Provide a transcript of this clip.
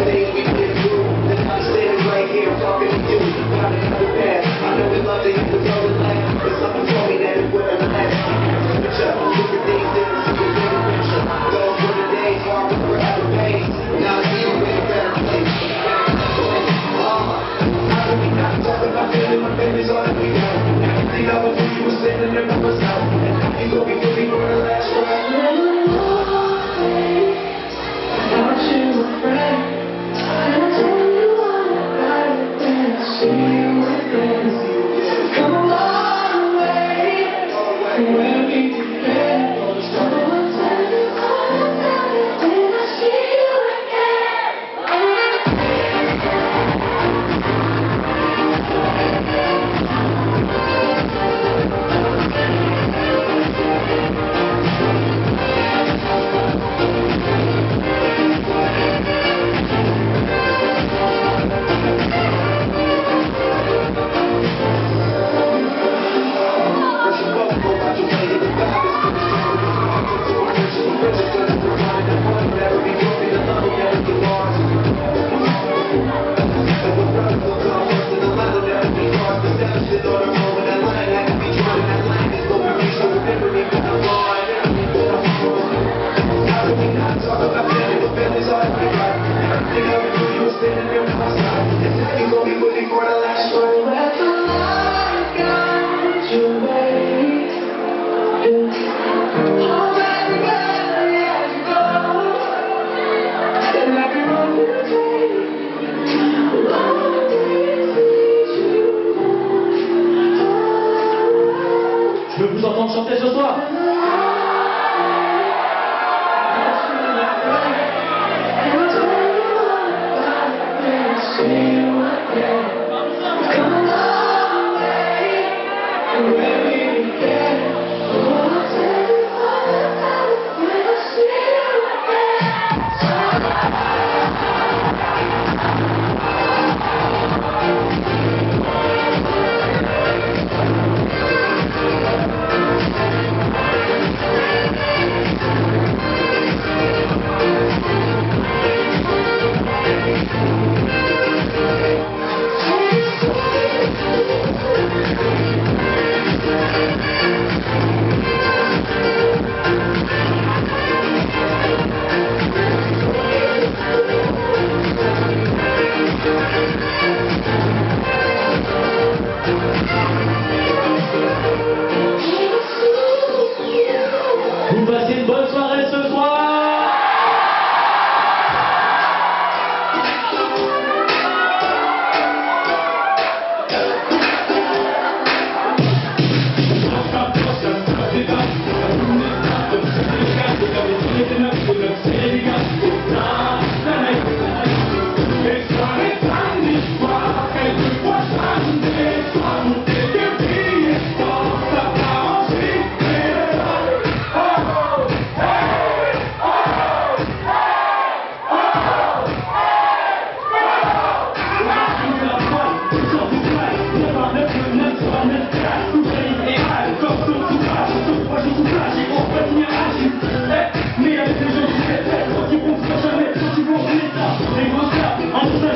things we been through. And I'm standing right here talking to you. Got another path. I know we love to hear the road of life, but something told me that it wouldn't last. Look at things different, see the bigger picture. Those were the days hard but forever pain. Now I see we're in a better place. How do we not talk about family? My family's all that we got. Everything I was doing, you were standing there by my side. And now you gon' be with me for the last ride. Je veux vous entendre chanter ce soir.